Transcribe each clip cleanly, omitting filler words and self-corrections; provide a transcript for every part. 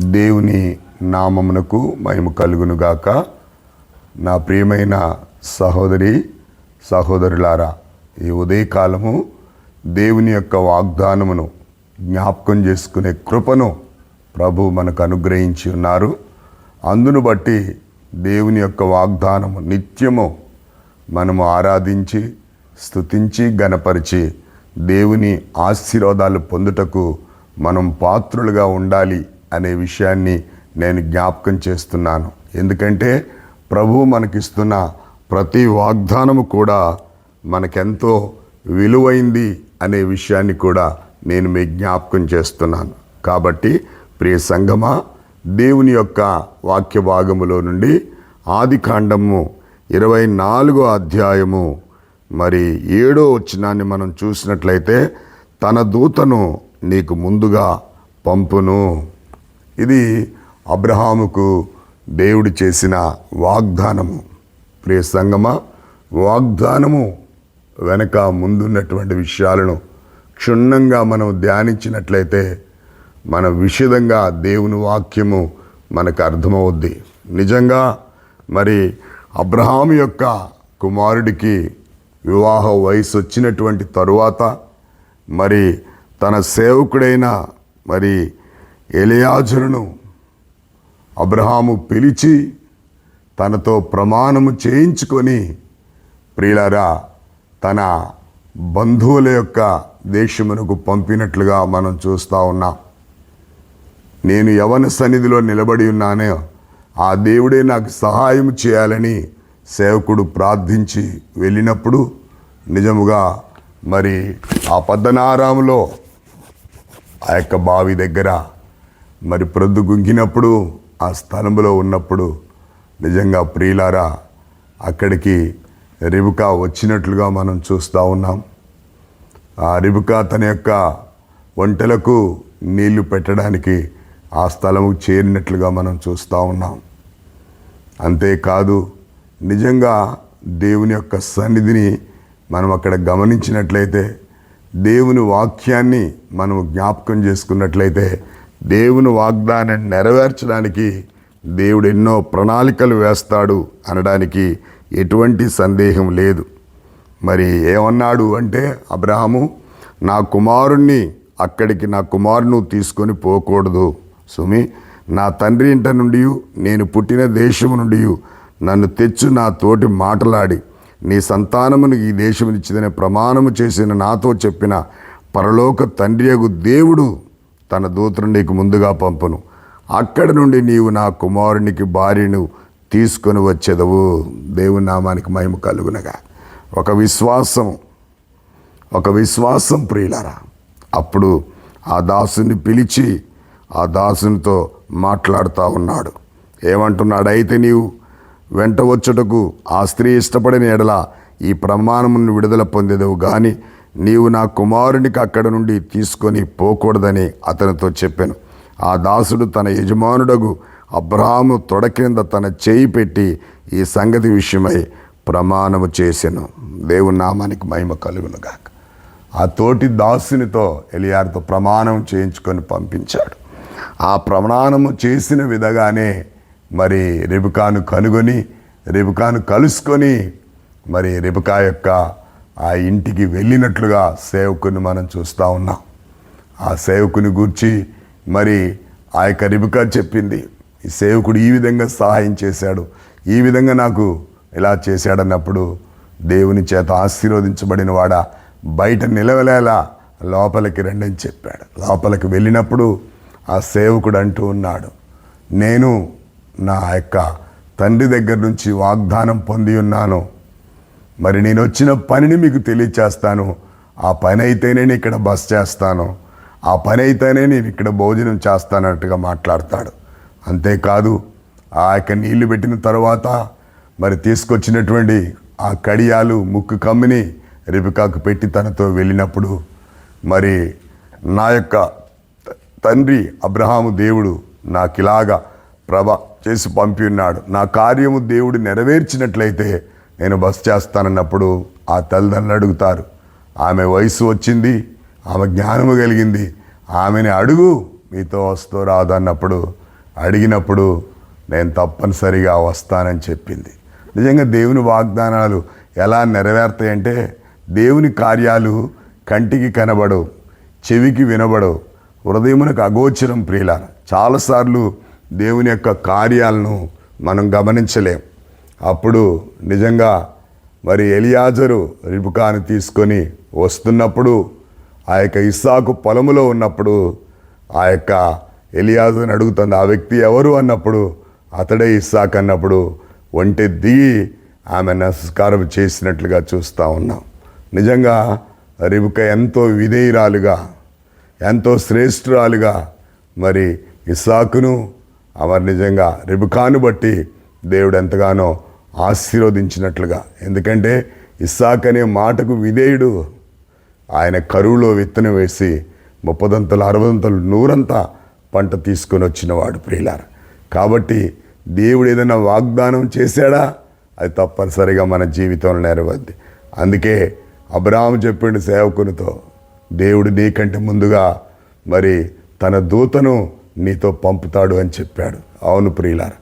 దేవుని నామమునకు మహిమ కలుగునుగాక. నా ప్రియమైన సహోదరి సహోదరులారా, ఈ ఉదయకాలము దేవుని యొక్క వాగ్దానమును జ్ఞాపకం చేసుకునే కృపను ప్రభు మనకు అనుగ్రహించి ఉన్నారు. అందును బట్టి దేవుని యొక్క వాగ్దానము నిత్యము మనము ఆరాధించి స్తుతించి గణపరిచి దేవుని ఆశీర్వాదాలు పొందుటకు మనం పాత్రులుగా ఉండాలి అనే విషయాన్ని నేను జ్ఞాపకం చేస్తున్నాను. ఎందుకంటే ప్రభువు మనకిస్తున్న ప్రతి వాగ్దానము కూడా మనకెంతో విలువైంది అనే విషయాన్ని కూడా నేను మీకు జ్ఞాపకం చేస్తున్నాను. కాబట్టి ప్రియ సంగమా, దేవుని యొక్క వాక్య భాగములో నుండి ఆదికాండము 24వ అధ్యాయము 7వ వచనాన్ని మనం చూసినట్లయితే, తన దూతను నీకు ముందుగా పంపును. ఇది అబ్రహాముకు దేవుడు చేసిన వాగ్దానము. ప్రియ సంగమా, వాగ్దానము వెనక ముందున్నటువంటి విషయాలను క్షుణ్ణంగా మనం ధ్యానించినట్లయితే మన విషదంగా దేవుని వాక్యము మనకు అర్థమవుద్ది. నిజంగా అబ్రహాము యొక్క కుమారుడికి వివాహ వయసు వచ్చినటువంటి తరువాత తన సేవకుడైన ఎలియాజరును అబ్రహాము పిలిచి తనతో ప్రమాణము చేయించుకొని ప్రియులారా తన బంధువుల యొక్క దేశమునకు పంపినట్లుగా మనం చూస్తూ ఉన్నాం. నేను యవన సన్నిధిలో నిలబడి ఉన్నానో ఆ దేవుడే నాకు సహాయం చేయాలని సేవకుడు ప్రార్థించి వెళ్ళినప్పుడు నిజముగా ఆ పద్దనారాములో ఆ యొక్క బావి దగ్గర ప్రొద్దు గుంకినప్పుడు ఆ స్థలంలో ఉన్నప్పుడు నిజంగా ప్రియులారా అక్కడికి రిబకా వచ్చినట్లుగా మనం చూస్తూ ఉన్నాం. ఆ రిబకా తన యొక్క ఒంటెలకు నీళ్లు పెట్టడానికి ఆ స్థలము చేరినట్లుగా మనం చూస్తూ ఉన్నాం. అంతేకాదు, నిజంగా దేవుని యొక్క సన్నిధిని మనం అక్కడ గమనించినట్లయితే, దేవుని వాక్యాన్ని మనం జ్ఞాపకం చేసుకున్నట్లయితే, దేవుని వాగ్దానాన్ని నెరవేర్చడానికి దేవుడు ఎన్నో ప్రణాళికలు వేస్తాడు అనడానికి ఎటువంటి సందేహం లేదు. ఏమన్నాడు అంటే, అబ్రహాము, నా కుమారుణ్ణి అక్కడికి నా కుమారును తీసుకొని పోకూడదు సుమి. నా తండ్రి ఇంట నుండి, నేను పుట్టిన దేశము నుండి నన్ను తెచ్చు నా తోటి మాటలాడి నీ సంతానమును ఈ దేశమునిచ్చిదని ప్రమాణము చేసిన నాతో చెప్పిన పరలోక తండ్రియగు దేవుడు తన దూతను నీకు ముందుగా పంపును. అక్కడి నుండి నీవు నా కుమారునికి భార్యను తీసుకొని వచ్చేదవు. దేవుని నామానికి మహిమ కలుగునగా. ఒక విశ్వాసం ప్రియులారా. అప్పుడు ఆ దాసుని పిలిచి ఆ దాసునితో మాట్లాడుతూ ఉన్నాడు. ఏమంటున్నాడు? అయితే నీవు వెంట వచ్చుటకు ఆ స్త్రీ ఇష్టపడిన ఎడల ఈ ప్రమాణమును విడుదల పొందేదవు, కానీ నీవు నా కుమారునికి అక్కడ నుండి తీసుకొని పోకూడదని అతనితో చెప్పాను. ఆ దాసుడు తన యజమానుడగు అబ్రహాము తొడ క్రింద తన చేయి పెట్టి ఈ సంగతి విషయమై ప్రమాణము చేసెను. దేవుని నామానికి మహిమ కలుగునుగాక. ఆ తోటి దాసునితో ఎలియారుతో ప్రమాణం చేయించుకొని పంపించాడు. ఆ ప్రమాణము చేసిన విధంగానే రిబకాను కనుగొని రిబకాను కలుసుకొని రిబకా యొక్క ఆ ఇంటికి వెళ్ళినట్లుగా సేవకుని మనం చూస్తూ ఉన్నాం. ఆ సేవకుని గూర్చి ఆ యొక్క రిబకా చెప్పింది, ఈ సేవకుడు ఈ విధంగా సహాయం చేశాడు, ఈ విధంగా నాకు ఇలా చేశాడన్నప్పుడు, దేవుని చేత ఆశీర్వదించబడిన వాడా బయట నిలవలేలా లోపలికి రండని చెప్పాడు. లోపలికి వెళ్ళినప్పుడు ఆ సేవకుడు అంటూ ఉన్నాడు, నేను నా యొక్క తండ్రి దగ్గర నుంచి వాగ్దానం పొంది ఉన్నాను. నేను వచ్చిన పనిని మీకు తెలియచేస్తాను. ఆ పని అయితేనే నేను ఇక్కడ బస చేస్తాను, ఆ పని అయితేనే నేను ఇక్కడ భోజనం చేస్తానట్టుగా మాట్లాడతాడు. అంతేకాదు, ఆ యొక్క నీళ్లు పెట్టిన తర్వాత తీసుకొచ్చినటువంటి ఆ కడియాలు ముక్కు కమ్మిని రిబకాకు పెట్టి తనతో వెళ్ళినప్పుడు, నా యొక్క తండ్రి అబ్రహాము దేవుడు నాకు ఇలాగా చేసి పంపి ఉన్నాడు, నా కార్యము దేవుడు నెరవేర్చినట్లయితే నేను బస చేస్తానన్నప్పుడు ఆ తల్లిదండ్రులు అడుగుతారు, ఆమె వయసు వచ్చింది, ఆమె జ్ఞానము కలిగింది, ఆమెని అడుగు మీతో వస్తూ రాదన్నప్పుడు అడిగినప్పుడు నేను తప్పనిసరిగా వస్తానని చెప్పింది. నిజంగా దేవుని వాగ్దానాలు ఎలా నెరవేరుతాయంటే, దేవుని కార్యాలు కంటికి కనబడవు, చెవికి వినబడవు, హృదయమునకు అగోచరం ప్రియులారా. చాలాసార్లు దేవుని యొక్క కార్యాలను మనం గమనించలేం. అప్పుడు నిజంగా మరి ఎలియాజరు రిబకాను తీసుకొని వస్తున్నప్పుడు, ఆ యొక్క ఇస్సాకు పొలములో ఉన్నప్పుడు ఆ యొక్క ఎలియాజరుని అడుగుతుంది, ఆ వ్యక్తి ఎవరు అన్నప్పుడు అతడే ఇస్సాకు అన్నప్పుడు ఒంటె దిగి ఆమె నమస్కారం చేసినట్లుగా చూస్తూ ఉన్నాం. నిజంగా రిబకా ఎంతో విధేయురాలుగా, ఎంతో శ్రేష్ఠురాలుగా మరి ఇస్సాకును ఆమె నిజంగా రిబకాను బట్టి దేవుడు ఎంతగానో ఆశీర్వదించినట్లుగా. ఎందుకంటే ఇస్సాకు అనే మాటకు విధేయుడు. ఆయన కరువులో విత్తనం వేసి 30 60 100 పంట తీసుకొని వచ్చినవాడు ప్రియులారా. కాబట్టి దేవుడు ఏదైనా వాగ్దానం చేశాడా, అది తప్పనిసరిగా మన జీవితంలో నెరవేరుద్ది. అందుకే అబ్రహాము చెప్పిండు సేవకునితో, దేవుడు నీకంటే ముందుగా మరి తన దూతను నీతో పంపుతాడు అని చెప్పాడు. అవును ప్రియులారా,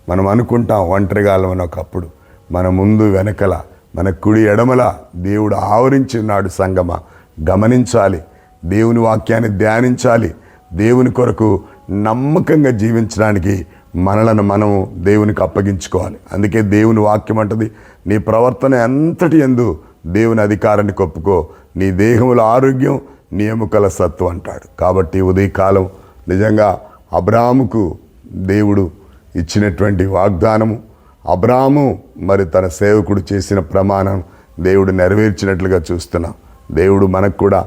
మనం అనుకుంటాం ఒంటరిగాలం ఒకప్పుడు, మన ముందు వెనకల మన కుడి ఎడమల దేవుడు ఆవరించి ఉన్నాడు. సంగమ గమనించాలి, దేవుని వాక్యాన్ని ధ్యానించాలి, దేవుని కొరకు నమ్మకంగా జీవించడానికి మనలను మనము దేవునికి అప్పగించుకోవాలి. అందుకే దేవుని వాక్యం అంటది, నీ ప్రవర్తన ఎంతటి యందు దేవుని అధికారాన్ని ఒప్పుకో, నీ దేహముల ఆరోగ్యం నీ ఎముకల సత్తు అంటాడు. కాబట్టి ఉదయకాలం నిజంగా అబ్రాహాముకు దేవుడు ఇచ్చినటువంటి వాగ్దానము, అబ్రాహాము మరి తన సేవకుడు చేసిన ప్రమాణం దేవుడు నెరవేర్చినట్లుగా చూస్తున్నాం. దేవుడు మనకు కూడా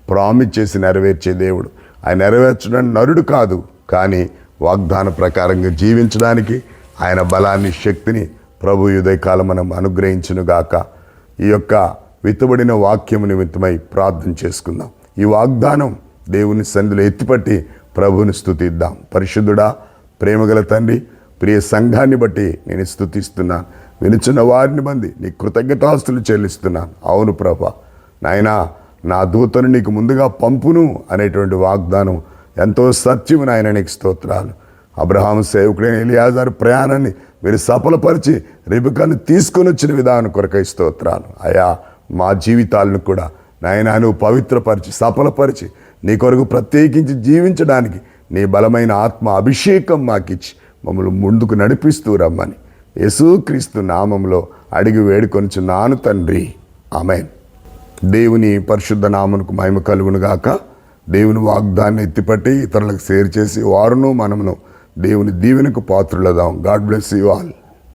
ప్రామిస్ చేసి నెరవేర్చే దేవుడు. ఆయన నెరవేర్చడానికి నరుడు కాదు, కానీ వాగ్దాన ప్రకారంగా జీవించడానికి ఆయన బలాన్ని, శక్తిని ప్రభు ఉదయకాలం మనం అనుగ్రహించునుగాక. ఈ యొక్క విత్తబడిన వాక్యము నిమిత్తమై ప్రార్థన చేసుకుందాం. ఈ వాగ్దానం దేవుని సన్నిధిలో ఎత్తిపట్టి ప్రభువుని స్తుతిద్దాం. పరిశుద్ధుడా, ప్రేమగల తండ్రి, ప్రియ సంఘాన్ని బట్టి నేను స్తుతిస్తున్నాను. వినుచున్న వారిని మంది నీ కృతజ్ఞతాస్తులు చెల్లిస్తున్నాను. అవును ప్రభా, నాయనా, నా దూతను నీకు ముందుగా పంపును అనేటువంటి వాగ్దానం ఎంతో సత్యము నాయన, నీకు స్తోత్రాలు. అబ్రహాము సేవకుడైన ఎలియాజరు ప్రయాణాన్ని మీరు సఫలపరిచి రిబకాను తీసుకొని వచ్చిన విధానం కొరకై స్తోత్రాలు. అయా, మా జీవితాలను కూడా నాయన నువ్వు పవిత్రపరిచి సఫలపరిచి నీ కొరకు ప్రత్యేకించి జీవించడానికి నీ బలమైన ఆత్మ అభిషేకం మాకిచ్చి మమ్మల్ని ముందుకు నడిపిస్తూ రమ్మని యేసుక్రీస్తు నామములో అడిగి వేడుకొనుచున్నాను తండ్రి, ఆమేన్. దేవుని పరిశుద్ధ నామమునకు మహిమ కలుగునుగాక. దేవుని వాగ్దాన్ని ఎత్తిపట్టి ఇతరులకు షేర్ చేసి వారును మనమును దేవుని దీవెనకు పాత్రులదాం. God bless you all.